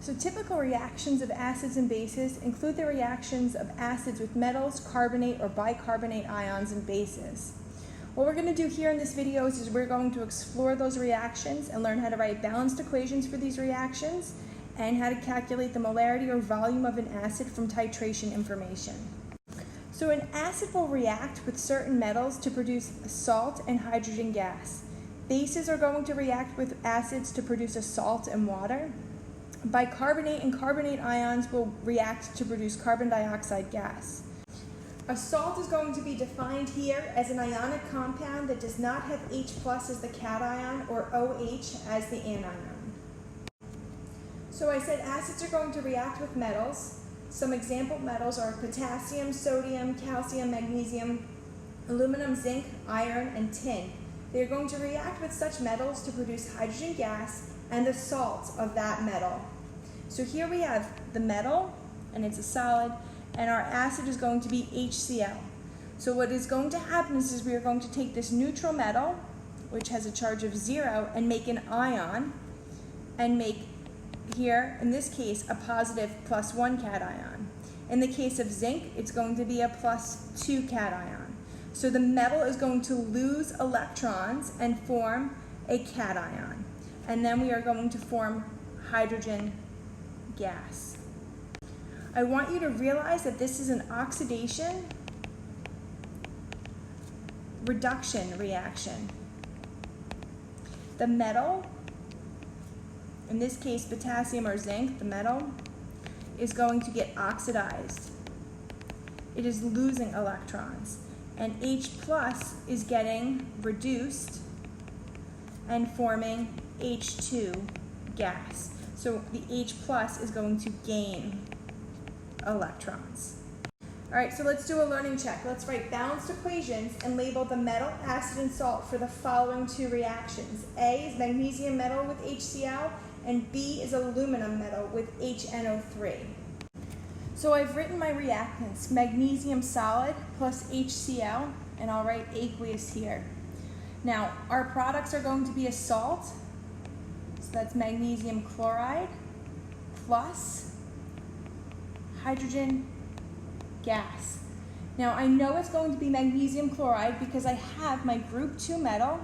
So typical reactions of acids and bases include the reactions of acids with metals, carbonate, or bicarbonate ions and bases. What we're going to do here in this video is we're going to explore those reactions and learn how to write balanced equations for these reactions and how to calculate the molarity or volume of an acid from titration information. So an acid will react with certain metals to produce a salt and hydrogen gas. Bases are going to react with acids to produce a salt and water. Bicarbonate and carbonate ions will react to produce carbon dioxide gas. A salt is going to be defined here as an ionic compound that does not have H+ as the cation or OH as the anion. So I said acids are going to react with metals. Some example metals are potassium, sodium, calcium, magnesium, aluminum, zinc, iron, and tin. They're going to react with such metals to produce hydrogen gas and the salts of that metal. So here we have the metal, and it's a solid, and our acid is going to be HCl. So what is going to happen is we are going to take this neutral metal, which has a charge of 0, and make an ion, and make here, in this case, a positive +1 cation. In the case of zinc, it's going to be a +2 cation. So the metal is going to lose electrons and form a cation. And then we are going to form hydrogen gas. I want you to realize that this is an oxidation reduction reaction. The metal, in this case potassium or zinc, the metal, is going to get oxidized. It is losing electrons. And H+ is getting reduced and forming H2 gas. So the H+ is going to gain electrons. All right, so let's do a learning check. Let's write balanced equations and label the metal, acid, and salt for the following two reactions. A is magnesium metal with HCl, and B is aluminum metal with HNO3. So I've written my reactants, magnesium solid plus HCl, and I'll write aqueous here. Now, our products are going to be a salt, so that's magnesium chloride plus hydrogen gas. Now, I know it's going to be magnesium chloride because I have my group 2 metal,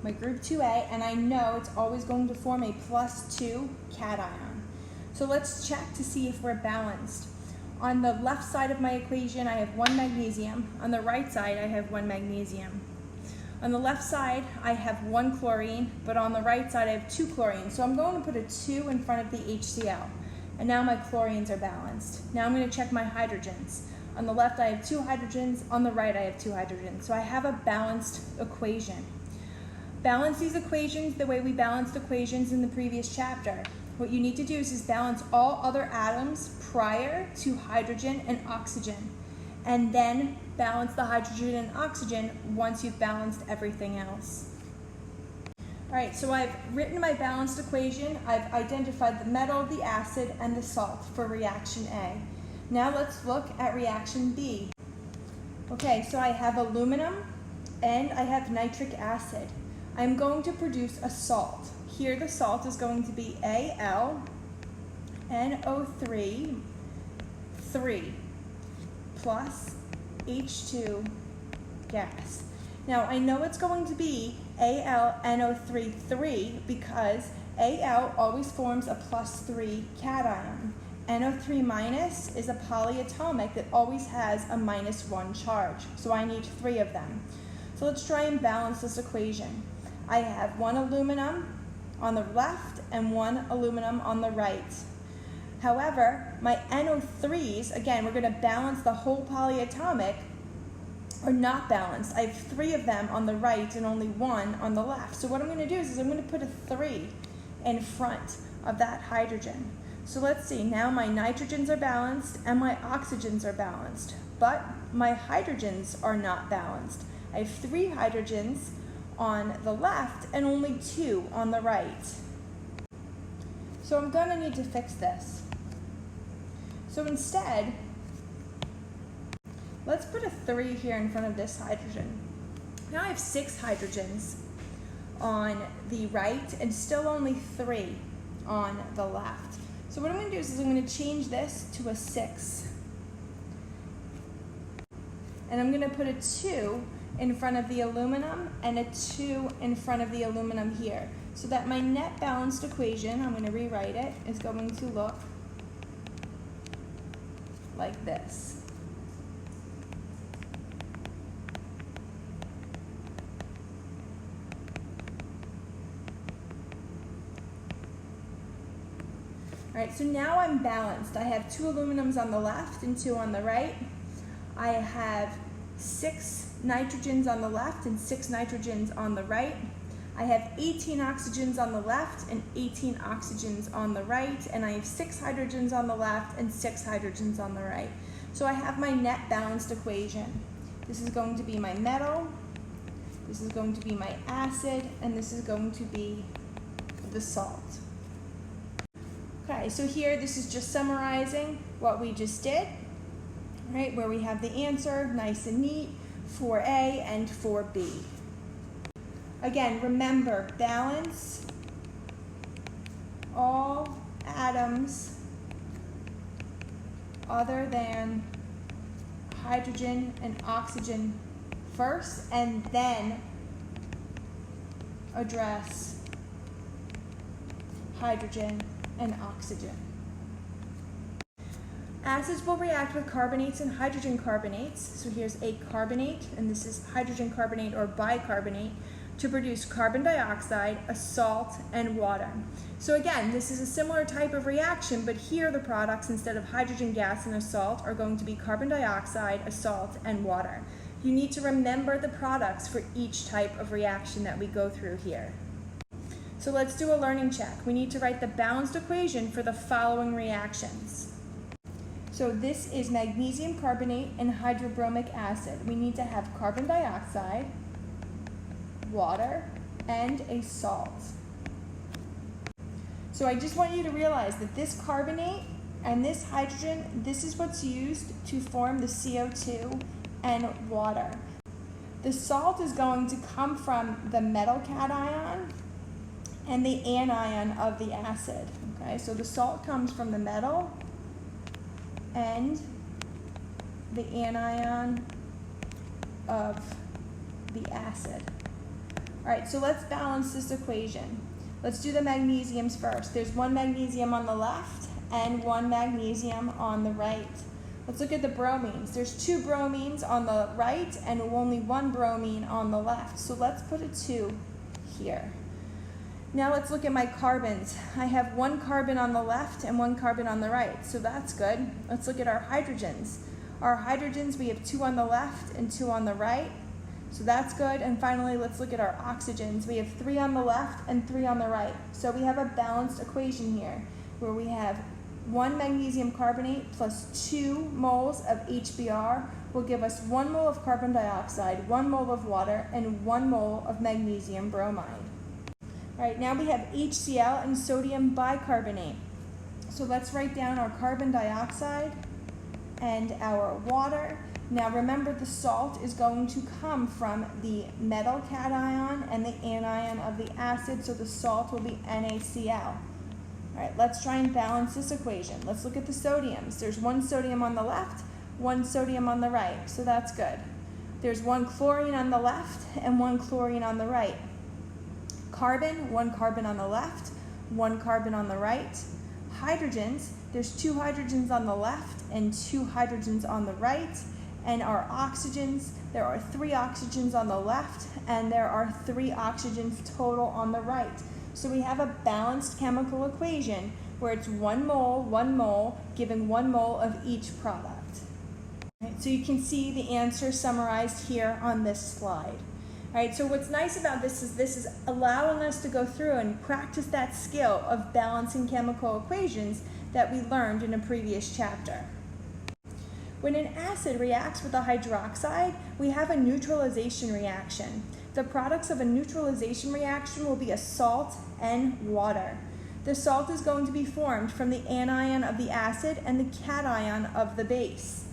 my group 2A, and I know it's always going to form a +2 cation. So let's check to see if we're balanced. On the left side of my equation, I have 1 magnesium. On the right side, I have 1 magnesium. On the left side, I have 1 chlorine, but on the right side, I have 2 chlorine. So I'm going to put a 2 in front of the HCl. And now my chlorines are balanced. Now I'm going to check my hydrogens. On the left, I have 2 hydrogens. On the right, I have 2 hydrogens. So I have a balanced equation. Balance these equations the way we balanced equations in the previous chapter. What you need to do is balance all other atoms prior to hydrogen and oxygen, and then balance the hydrogen and oxygen once you've balanced everything else. All right, so I've written my balanced equation. I've identified the metal, the acid, and the salt for reaction A. Now let's look at reaction B. Okay, so I have aluminum and I have nitric acid. I'm going to produce a salt. Here the salt is going to be AlNO3 3 plus H2 gas. Now I know it's going to be AlNO3 3 because Al always forms a +3 cation. NO3 minus is a polyatomic that always has a -1 charge. So I need 3 of them. So let's try and balance this equation. I have 1 aluminum on the left and 1 aluminum on the right. However, my NO3s, again, we're going to balance the whole polyatomic, are not balanced. I have 3 of them on the right and only 1 on the left. So what I'm going to do is I'm going to put a 3 in front of that hydrogen. So let's see, now my nitrogens are balanced and my oxygens are balanced, but my hydrogens are not balanced. I have 3 hydrogens on the left and only 2 on the right. So I'm going to need to fix this. So instead, let's put a 3 here in front of this hydrogen. Now I have 6 hydrogens on the right and still only 3 on the left. So what I'm going to do is I'm going to change this to a 6. And I'm going to put a 2 in front of the aluminum and a 2 in front of the aluminum here. So that my net balanced equation, I'm going to rewrite it, is going to look like this. All right, so now I'm balanced. I have 2 aluminums on the left and 2 on the right. I have 6 nitrogens on the left and 6 nitrogens on the right. I have 18 oxygens on the left and 18 oxygens on the right, and I have 6 hydrogens on the left and 6 hydrogens on the right. So I have my net balanced equation. This is going to be my metal, this is going to be my acid, and this is going to be the salt. Okay, so here this is just summarizing what we just did, right, where we have the answer nice and neat for A and for B. Again, remember, balance all atoms other than hydrogen and oxygen first, and then address hydrogen and oxygen. Acids will react with carbonates and hydrogen carbonates. So here's a carbonate, and this is hydrogen carbonate or bicarbonate, to produce carbon dioxide, a salt, and water. So again, this is a similar type of reaction, but here the products, instead of hydrogen gas and a salt, are going to be carbon dioxide, a salt, and water. You need to remember the products for each type of reaction that we go through here. So let's do a learning check. We need to write the balanced equation for the following reactions. So this is magnesium carbonate and hydrobromic acid. We need to have carbon dioxide, water, and a salt. So I just want you to realize that this carbonate and this hydrogen, this is what's used to form the CO2 and water. The salt is going to come from the metal cation and the anion of the acid. Okay, so the salt comes from the metal and the anion of the acid. All right, so let's balance this equation. Let's do the magnesiums first. There's 1 magnesium on the left and 1 magnesium on the right. Let's look at the bromines. There's 2 bromines on the right and only 1 bromine on the left. So let's put a 2 here. Now let's look at my carbons. I have 1 carbon on the left and 1 carbon on the right, so that's good. Let's look at our hydrogens. Our hydrogens, we have 2 on the left and 2 on the right, so that's good. And finally, let's look at our oxygens. We have 3 on the left and 3 on the right. So we have a balanced equation here where we have 1 magnesium carbonate plus 2 moles of HBr will give us 1 mole of carbon dioxide, 1 mole of water, and 1 mole of magnesium bromide. All right, now we have HCl and sodium bicarbonate. So let's write down our carbon dioxide and our water. Now remember, the salt is going to come from the metal cation and the anion of the acid, so the salt will be NaCl. All right, let's try and balance this equation. Let's look at the sodiums. There's 1 sodium on the left, 1 sodium on the right, so that's good. There's 1 chlorine on the left and 1 chlorine on the right. Carbon, 1 carbon on the left, 1 carbon on the right. Hydrogens, there's 2 hydrogens on the left and 2 hydrogens on the right. And our oxygens, there are 3 oxygens on the left and there are 3 oxygens total on the right. So we have a balanced chemical equation where it's 1 mole, giving 1 mole of each product. Right, so you can see the answer summarized here on this slide. All right, so what's nice about this is allowing us to go through and practice that skill of balancing chemical equations that we learned in a previous chapter. When an acid reacts with a hydroxide, we have a neutralization reaction. The products of a neutralization reaction will be a salt and water. The salt is going to be formed from the anion of the acid and the cation of the base.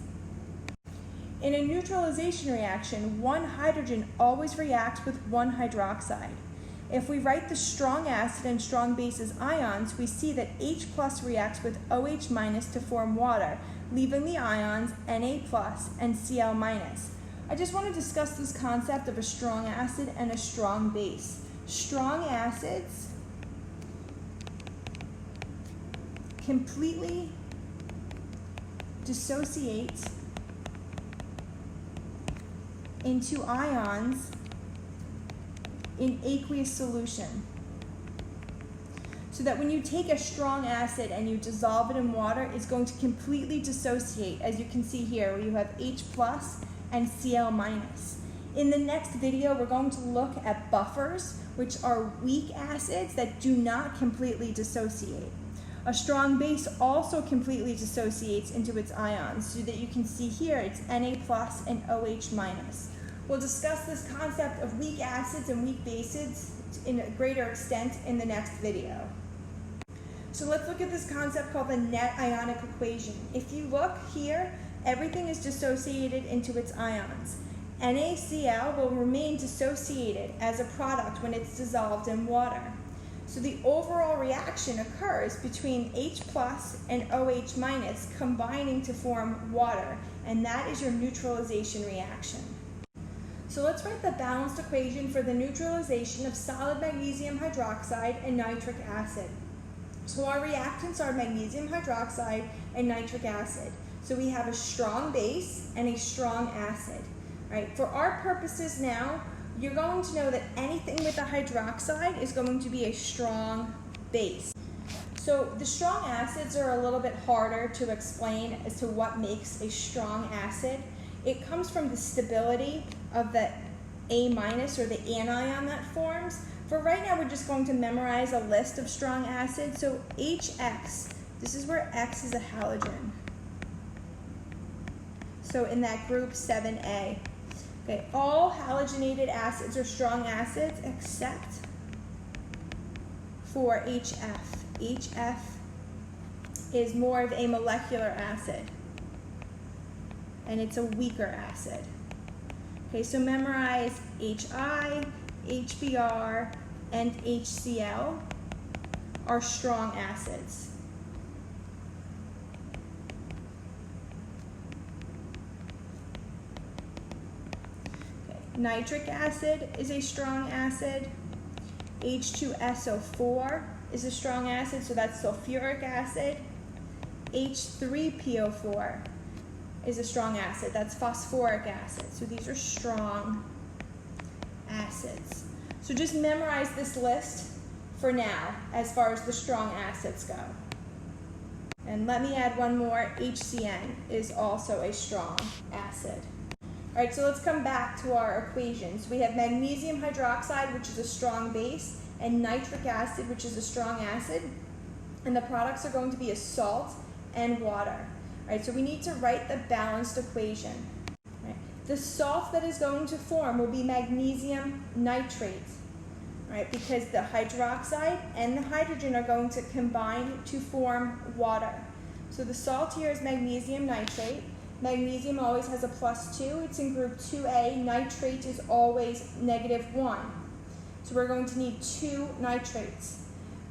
In a neutralization reaction, 1 hydrogen always reacts with 1 hydroxide. If we write the strong acid and strong base as ions, we see that H plus reacts with OH minus to form water, leaving the ions Na plus and Cl minus. I just want to discuss this concept of a strong acid and a strong base. Strong acids completely dissociate into ions in aqueous solution. So that when you take a strong acid and you dissolve it in water, it's going to completely dissociate, as you can see here, where you have H plus and Cl minus. In the next video, we're going to look at buffers, which are weak acids that do not completely dissociate. A strong base also completely dissociates into its ions, so that you can see here it's Na plus and OH minus. We'll discuss this concept of weak acids and weak bases in a greater extent in the next video. So let's look at this concept called the net ionic equation. If you look here, everything is dissociated into its ions. NaCl will remain dissociated as a product when it's dissolved in water. So the overall reaction occurs between H plus and OH minus combining to form water, and that is your neutralization reaction. So let's write the balanced equation for the neutralization of solid magnesium hydroxide and nitric acid. So our reactants are magnesium hydroxide and nitric acid. So we have a strong base and a strong acid. Right? For our purposes now, you're going to know that anything with a hydroxide is going to be a strong base. So the strong acids are a little bit harder to explain as to what makes a strong acid. It comes from the stability of the A minus or the anion that forms. For right now, we're just going to memorize a list of strong acids. So HX, this is where X is a halogen. So in that group 7A. Okay, all halogenated acids are strong acids except for HF. HF is more of a molecular acid, and it's a weaker acid. Okay, so memorize HI, HBr, and HCl are strong acids. Okay, nitric acid is a strong acid. H2SO4 is a strong acid, so that's sulfuric acid. H3PO4 is a strong acid, that's phosphoric acid. So these are strong acids. So just memorize this list for now as far as the strong acids go. And let me add one more, HCN is also a strong acid. All right, so let's come back to our equations. We have magnesium hydroxide, which is a strong base, and nitric acid, which is a strong acid. And the products are going to be a salt and water. All right, so we need to write the balanced equation. Right. The salt that is going to form will be magnesium nitrate, right? Because the hydroxide and the hydrogen are going to combine to form water. So the salt here is magnesium nitrate. Magnesium always has a +2. It's in group 2A. Nitrate is always -1. So we're going to need 2 nitrates.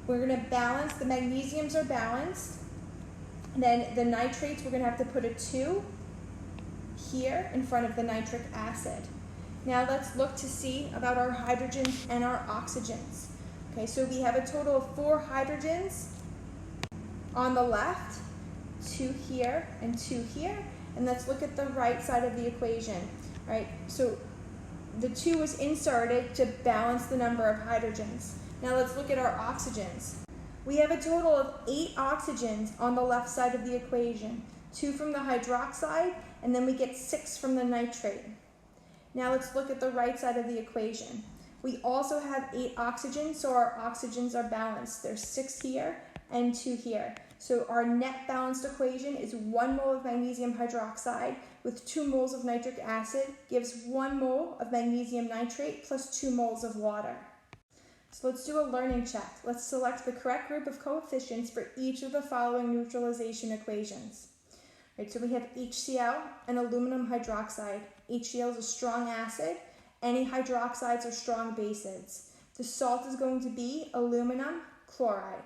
We're going to balance, the magnesiums are balanced. And then the nitrates, we're going to have to put a 2 here in front of the nitric acid. Now let's look to see about our hydrogens and our oxygens. Okay, so we have a total of 4 hydrogens on the left, 2 here and 2 here. And let's look at the right side of the equation. All right, so the 2 was inserted to balance the number of hydrogens. Now let's look at our oxygens. We have a total of 8 oxygens on the left side of the equation. 2 from the hydroxide, and then we get 6 from the nitrate. Now let's look at the right side of the equation. We also have 8 oxygens, so our oxygens are balanced. There's 6 here and 2 here. So our net balanced equation is 1 mole of magnesium hydroxide with 2 moles of nitric acid gives 1 mole of magnesium nitrate plus 2 moles of water. So let's do a learning check. Let's select the correct group of coefficients for each of the following neutralization equations. Right, so we have HCl and aluminum hydroxide. HCl is a strong acid. Any hydroxides are strong bases. The salt is going to be aluminum chloride.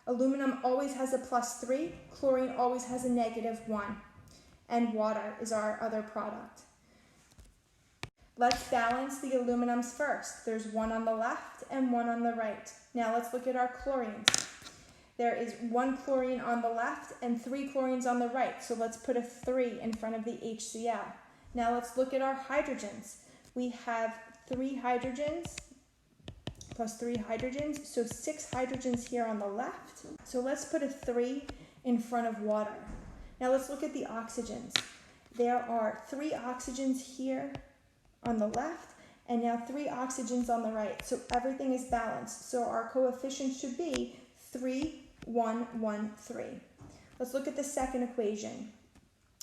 Aluminum always has a +3, chlorine always has a -1, and water is our other product. Let's balance the aluminums first. There's one on the left and one on the right. Now let's look at our chlorines. There is 1 chlorine on the left and 3 chlorines on the right, so let's put a 3 in front of the HCl. Now let's look at our hydrogens. We have 3 hydrogens plus 3 hydrogens, so 6 hydrogens here on the left. So let's put a 3 in front of water. Now let's look at the oxygens. There are 3 oxygens here on the left, and now 3 oxygens on the right. So everything is balanced. So our coefficient should be 3, 1, 1, 3. Let's look at the second equation.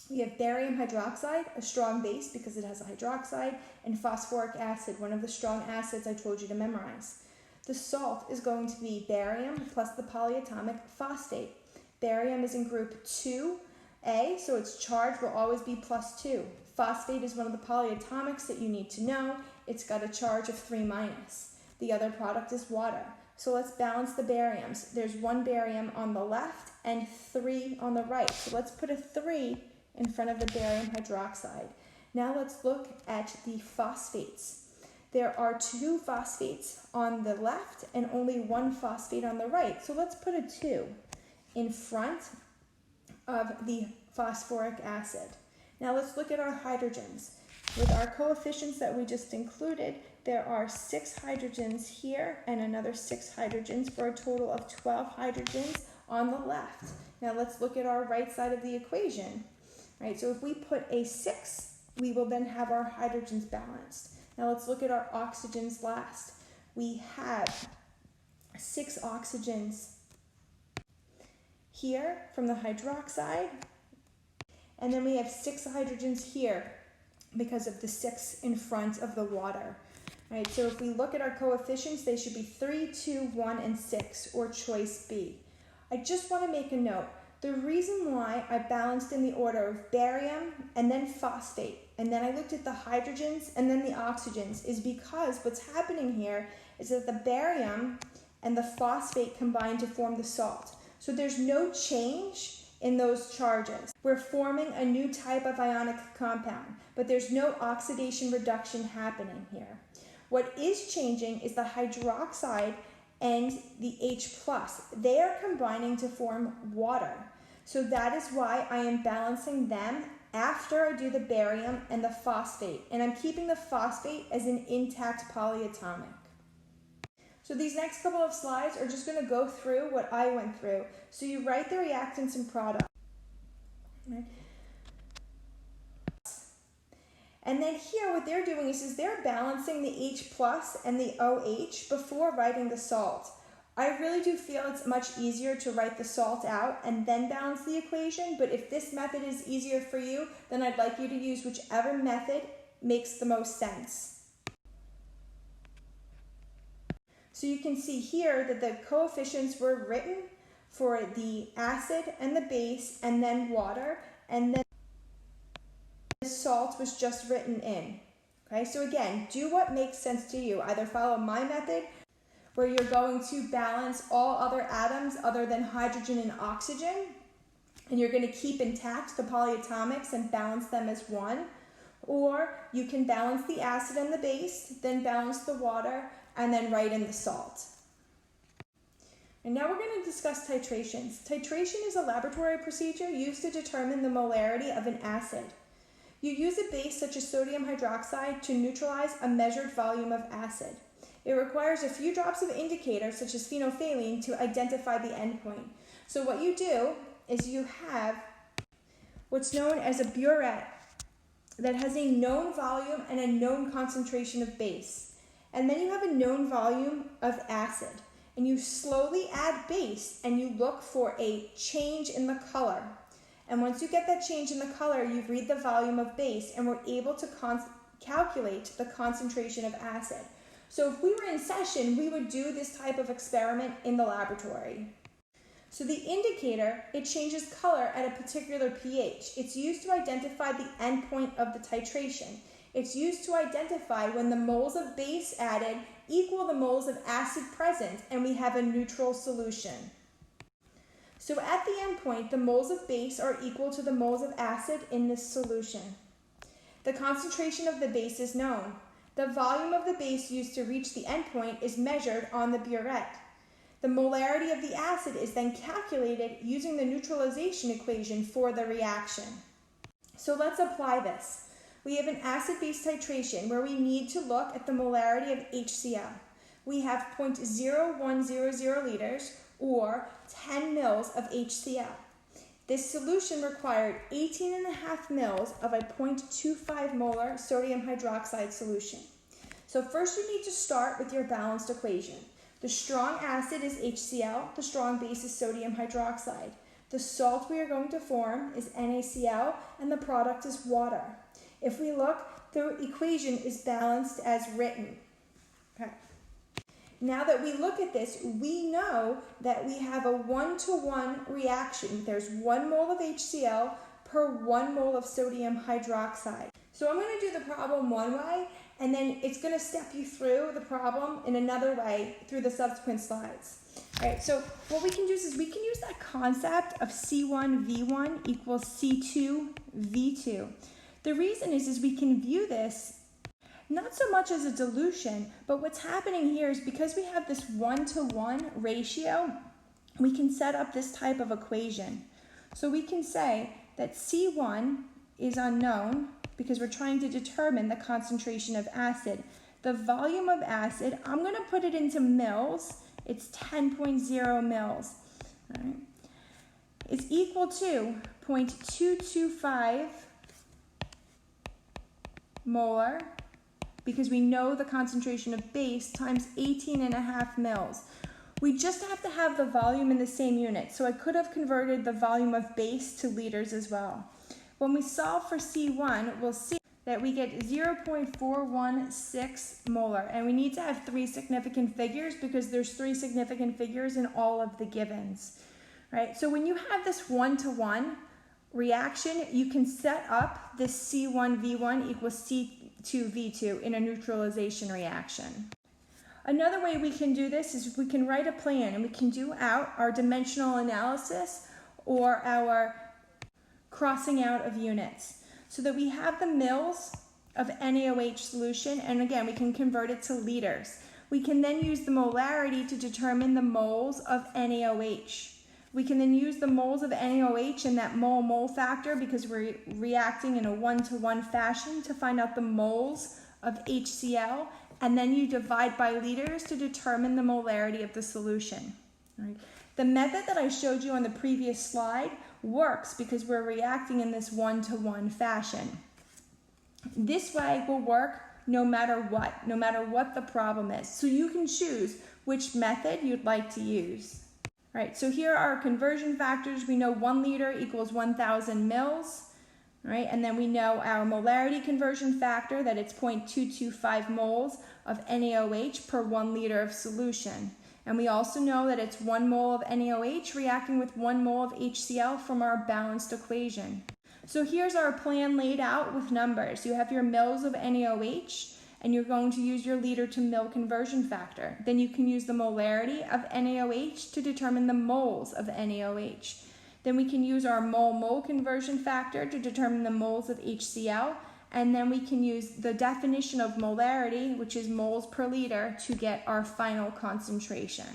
We have barium hydroxide, a strong base because it has a hydroxide, and phosphoric acid, one of the strong acids I told you to memorize. The salt is going to be barium plus the polyatomic phosphate. Barium is in group 2A, so its charge will always be +2. Phosphate is one of the polyatomics that you need to know. It's got a charge of 3-. The other product is water. So let's balance the bariums. There's 1 barium on the left and 3 on the right. So let's put a 3 in front of the barium hydroxide. Now let's look at the phosphates. There are 2 phosphates on the left and only 1 phosphate on the right. So let's put a 2 in front of the phosphoric acid. Now let's look at our hydrogens. With our coefficients that we just included, there are 6 hydrogens here and another 6 hydrogens for a total of 12 hydrogens on the left. Now let's look at our right side of the equation. Right, so if we put a 6, we will then have our hydrogens balanced. Now let's look at our oxygens last. We have 6 oxygens here from the hydroxide, and then we have 6 hydrogens here because of the 6 in front of the water. Right, so if we look at our coefficients, they should be 3, 2, 1, and 6, or choice B. I just want to make a note. The reason why I balanced in the order of barium and then phosphate, and then I looked at the hydrogens and then the oxygens, is because what's happening here is that the barium and the phosphate combine to form the salt. So there's no change in those charges. We're forming a new type of ionic compound, but there's no oxidation reduction happening here. What is changing is the hydroxide and the H+. They are combining to form water. So that is why I am balancing them after I do the barium and the phosphate. And I'm keeping the phosphate as an intact polyatomic. So these next couple of slides are just going to go through what I went through. So you write the reactants and products. Okay. And then here what they're doing is they're balancing the H+ and the OH before writing the salt. I really do feel it's much easier to write the salt out and then balance the equation, but if this method is easier for you, then I'd like you to use whichever method makes the most sense. So you can see here that the coefficients were written for the acid and the base and then water, and then the salt was just written in. Okay, so again, do what makes sense to you. Either follow my method, where you're going to balance all other atoms other than hydrogen and oxygen, and you're going to keep intact the polyatomics and balance them as one, or you can balance the acid and the base, then balance the water, and then write in the salt. And now we're going to discuss titrations. Titration is a laboratory procedure used to determine the molarity of an acid. You use a base such as sodium hydroxide to neutralize a measured volume of acid. It requires a few drops of indicator, such as phenolphthalein, to identify the endpoint. So what you do is you have what's known as a burette that has a known volume and a known concentration of base. And then you have a known volume of acid. And you slowly add base and you look for a change in the color. And once you get that change in the color, you read the volume of base and we're able to calculate the concentration of acid. So if we were in session, we would do this type of experiment in the laboratory. So the indicator, it changes color at a particular pH. It's used to identify the endpoint of the titration. It's used to identify when the moles of base added equal the moles of acid present and we have a neutral solution. So at the endpoint, the moles of base are equal to the moles of acid in this solution. The concentration of the base is known. The volume of the base used to reach the endpoint is measured on the burette. The molarity of the acid is then calculated using the neutralization equation for the reaction. So let's apply this. We have an acid-base titration where we need to look at the molarity of HCl. We have 0.0100 liters or 10 mils of HCl. This solution required 18.5 mils of a 0.25 molar sodium hydroxide solution. So first you need to start with your balanced equation. The strong acid is HCl, the strong base is sodium hydroxide. The salt we are going to form is NaCl, and the product is water. If we look, the equation is balanced as written. Okay. Now that we look at this, we know that we have a 1-to-1 reaction. There's 1 mole of HCl per 1 mole of sodium hydroxide. So I'm going to do the problem one way, and then it's going to step you through the problem in another way through the subsequent slides. All right, so what we can do is we can use that concept of C1V1 equals C2V2. The reason is we can view this not so much as a dilution, but what's happening here is because we have this 1-to-1 ratio, we can set up this type of equation. So we can say that C1 is unknown because we're trying to determine the concentration of acid. The volume of acid, I'm going to put it into mils. It's 10.0 mils. All right. It's equal to 0.225 molar, because we know the concentration of base times 18.5 mils. We just have to have the volume in the same unit, so I could have converted the volume of base to liters as well. When we solve for C1, we'll see that we get 0.416 molar, and we need to have 3 significant figures because there's 3 significant figures in all of the givens. Right? So when you have this 1-to-1 reaction, you can set up this C1V1 equals C2V2 in a neutralization reaction. Another way we can do this is we can write a plan and we can do out our dimensional analysis or our crossing out of units so that we have the mils of NaOH solution, and again we can convert it to liters. We can then use the molarity to determine the moles of NaOH. We can then use the moles of NaOH and that mole-mole factor because we're reacting in a 1-to-1 fashion to find out the moles of HCl, and then you divide by liters to determine the molarity of the solution. All right. The method that I showed you on the previous slide works because we're reacting in this 1-to-1 fashion. This way will work no matter what the problem is. So you can choose which method you'd like to use. All right, so here are our conversion factors. We know 1 liter equals 1,000 mils, right? And then we know our molarity conversion factor, that it's 0.225 moles of NaOH per 1 liter of solution. And we also know that it's 1 mole of NaOH reacting with 1 mole of HCl from our balanced equation. So here's our plan laid out with numbers. You have your mils of NaOH, and you're going to use your liter to mil conversion factor. Then you can use the molarity of NaOH to determine the moles of NaOH. Then we can use our mole-mole conversion factor to determine the moles of HCl. And then we can use the definition of molarity, which is moles per liter, to get our final concentration.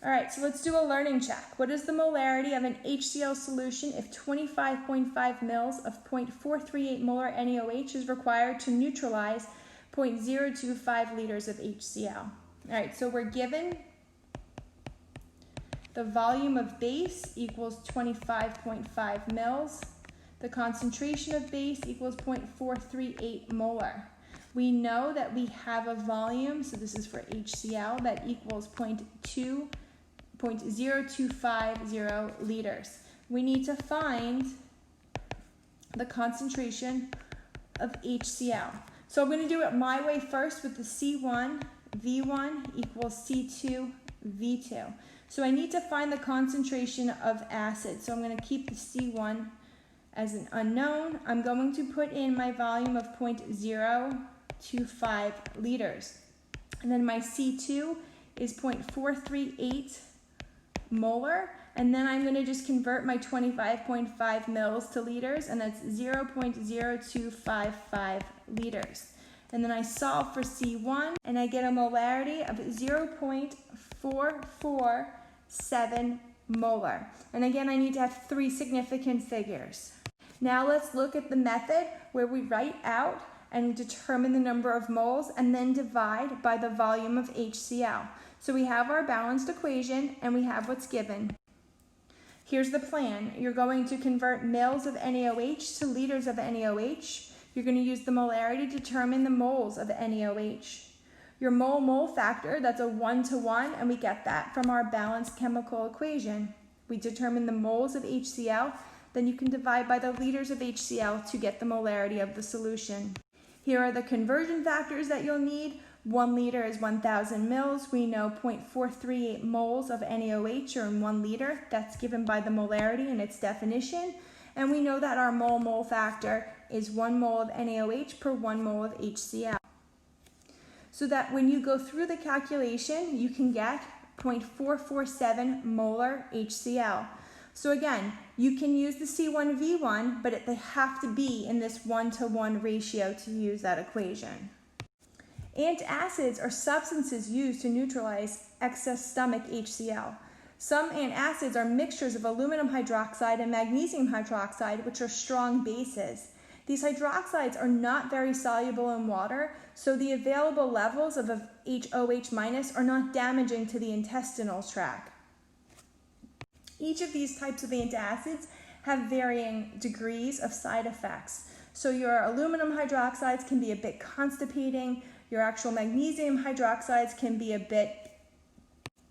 All right, so let's do a learning check. What is the molarity of an HCl solution if 25.5 mils of 0.438 molar NaOH is required to neutralize 0.025 liters of HCl? All right, so we're given the volume of base equals 25.5 mils. The concentration of base equals 0.438 molar. We know that we have a volume, so this is for HCl, that equals 0.0250 liters. We need to find the concentration of HCl. So I'm going to do it my way first with the C1V1 equals C2V2. So I need to find the concentration of acid. So I'm going to keep the C1 as an unknown, I'm going to put in my volume of 0.025 liters. And then my C2 is 0.438 molar. And then I'm going to just convert my 25.5 mils to liters, and that's 0.0255 liters. And then I solve for C1, and I get a molarity of 0.447 molar. And again, I need to have 3 significant figures. Now let's look at the method where we write out and determine the number of moles and then divide by the volume of HCl. So we have our balanced equation and we have what's given. Here's the plan. You're going to convert mils of NaOH to liters of NaOH. You're going to use the molarity to determine the moles of NaOH. Your mole-mole factor, that's a 1-to-1, and we get that from our balanced chemical equation. We determine the moles of HCl, then you can divide by the liters of HCl to get the molarity of the solution. Here are the conversion factors that you'll need. 1 liter is 1,000 mils. We know 0.438 moles of NaOH are in 1 liter. That's given by the molarity in its definition. And we know that our mole-mole factor is 1 mole of NaOH per 1 mole of HCl. So that when you go through the calculation, you can get 0.447 molar HCl. So again, you can use the C1V1, but they have to be in this 1-to-1 ratio to use that equation. Antacids are substances used to neutralize excess stomach HCl. Some antacids are mixtures of aluminum hydroxide and magnesium hydroxide, which are strong bases. These hydroxides are not very soluble in water, so the available levels of HOH- are not damaging to the intestinal tract. Each of these types of antacids have varying degrees of side effects. So your aluminum hydroxides can be a bit constipating, your actual magnesium hydroxides can be a bit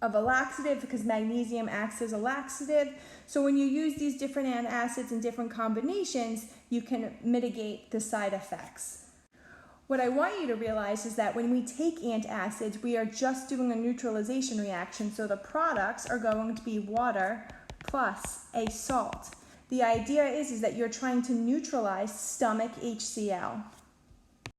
of a laxative because magnesium acts as a laxative. So when you use these different antacids in different combinations, you can mitigate the side effects. What I want you to realize is that when we take antacids, we are just doing a neutralization reaction. So the products are going to be water plus a salt. The idea is that you're trying to neutralize stomach HCl.